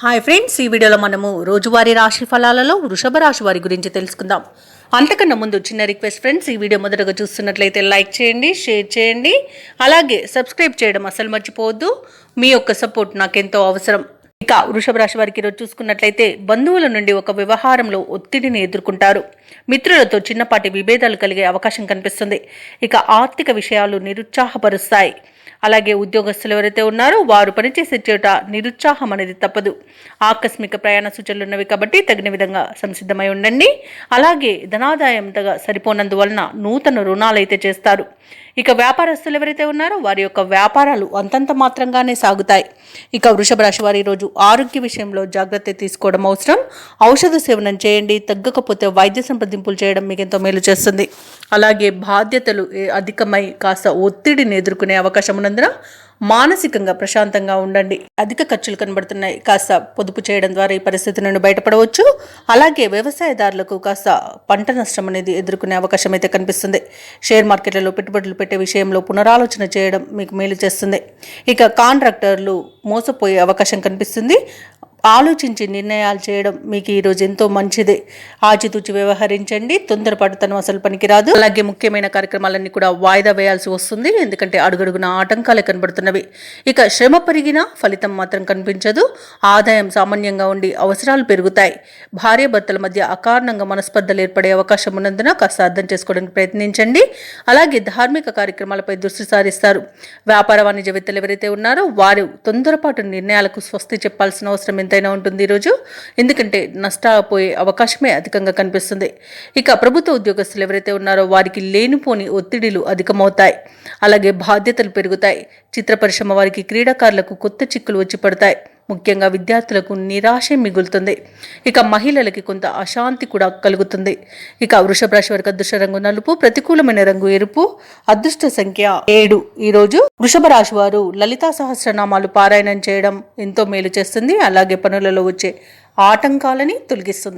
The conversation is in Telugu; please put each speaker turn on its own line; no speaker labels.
హాయ్ ఫ్రెండ్స్, ఈ వీడియోలో మనము రోజువారీ రాశి ఫలాలలో వృషభ రాశి వారి గురించి తెలుసుకుందాం. అంతకన్నా ముందు చిన్న రిక్వెస్ట్ ఫ్రెండ్స్, ఈ వీడియో మొదటగా చూస్తున్నట్లయితే లైక్ చేయండి, షేర్ చేయండి, అలాగే సబ్స్క్రైబ్ చేయడం అసలు మర్చిపోవద్దు. మీ యొక్క సపోర్ట్ నాకెంతో అవసరం. ఇక వృషభ రాశి వారికి ఈరోజు చూసుకున్నట్లయితే బంధువుల నుండి ఒక వ్యవహారంలో ఒత్తిడిని ఎదుర్కొంటారు. మిత్రులతో చిన్నపాటి విభేదాలు కలిగే అవకాశం కనిపిస్తుంది. ఇక ఆర్థిక విషయాలు నిరుత్సాహపరుస్తాయి. అలాగే ఉద్యోగస్తులు ఎవరైతే ఉన్నారో వారు పనిచేసే చోట నిరుత్సాహం అనేది తప్పదు. ఆకస్మిక ప్రయాణ సూచనలు ఉన్నవి కాబట్టి తగిన విధంగా సంసిద్ధమై ఉండండి. అలాగే ధనాదాయం సరిపోనందువలన నూతన రుణాలు అయితే చేస్తారు. ఇక వ్యాపారస్తులు ఎవరైతే ఉన్నారో వారి యొక్క వ్యాపారాలు అంతంత మాత్రంగానే సాగుతాయి. ఇక వృషభ రాశి వారి ఈరోజు ఆరోగ్య విషయంలో జాగ్రత్త తీసుకోవడం అవసరం. ఔషధ సేవనం చేయండి, తగ్గకపోతే వైద్య సంప్రదింపులు చేయడం మీకు ఎంతో మేలు చేస్తుంది. అలాగే బాధ్యతలు అధికమై కాస్త ఒత్తిడిని ఎదుర్కొనే అవకాశం ఉన్నందున మానసికంగా ప్రశాంతంగా ఉండండి. అధిక ఖర్చులు కనబడుతున్నాయి, కాస్త పొదుపు చేయడం ద్వారా ఈ పరిస్థితి నుండి బయటపడవచ్చు. అలాగే వ్యవసాయదారులకు కాస్త పంట నష్టం అనేది ఎదుర్కొనే అవకాశం అయితే కనిపిస్తుంది. షేర్ మార్కెట్లలో పెట్టుబడులు పెట్టే విషయంలో పునరాలోచన చేయడం మీకు మేలు చేస్తుంది. ఇక కాంట్రాక్టర్లు మోసపోయే అవకాశం కనిపిస్తుంది. ఆలోచించి నిర్ణయాలు చేయడం మీకు ఈరోజు ఎంతో మంచిది. ఆచితూచి వ్యవహరించండి, తొందరపాటుతనం అసలు పనికిరాదు. అలాగే ముఖ్యమైన కార్యక్రమాలన్నీ కూడా వాయిదా వేయాల్సి వస్తుంది, ఎందుకంటే అడుగడుగున ఆటంకాలే కనబడుతున్నవి. ఇక శ్రమ పెరిగినా ఫలితం మాత్రం కనిపించదు. ఆదాయం సామాన్యంగా ఉండి అవసరాలు పెరుగుతాయి. భార్యాభర్తల మధ్య అకారణంగా మనస్పర్ధలు ఏర్పడే అవకాశం ఉన్నందున కాస్త అర్థం చేసుకోవడానికి ప్రయత్నించండి. అలాగే ధార్మిక కార్యక్రమాలపై దృష్టి సారిస్తారు. వ్యాపార వాణిజ్యవేత్తలు ఎవరైతే ఉన్నారో వారు తొందరపాటు నిర్ణయాలకు స్వస్తి చెప్పాల్సిన అవసరం ఎంతైనా ఉంటుంది ఈరోజు, ఎందుకంటే నష్టపోయే అవకాశమే అధికంగా కనిపిస్తుంది. ఇక ప్రభుత్వ ఉద్యోగస్తులు ఎవరైతే ఉన్నారో వారికి లేనిపోని ఒత్తిడిలు అధికమవుతాయి. అలాగే బాధ్యతలు పెరుగుతాయి. చిత్ర పరిశ్రమ వారికి, క్రీడాకారులకు కొత్త చిక్కులు వచ్చి పడతాయి. ముఖ్యంగా విద్యార్థులకు నిరాశ మిగులుతుంది. ఇక మహిళలకి కొంత అశాంతి కూడా కలుగుతుంది. ఇక వృషభ రాశి వారికి అదృష్ట రంగు నలుపు, ప్రతికూలమైన రంగు ఎరుపు, అదృష్ట సంఖ్య 7. ఈరోజు వృషభ రాశి వారు లలితా సహస్రనామాలు పారాయణం చేయడం ఎంతో మేలు చేస్తుంది. అలాగే పనులలో వచ్చే ఆటంకాలని తొలగిస్తుంది.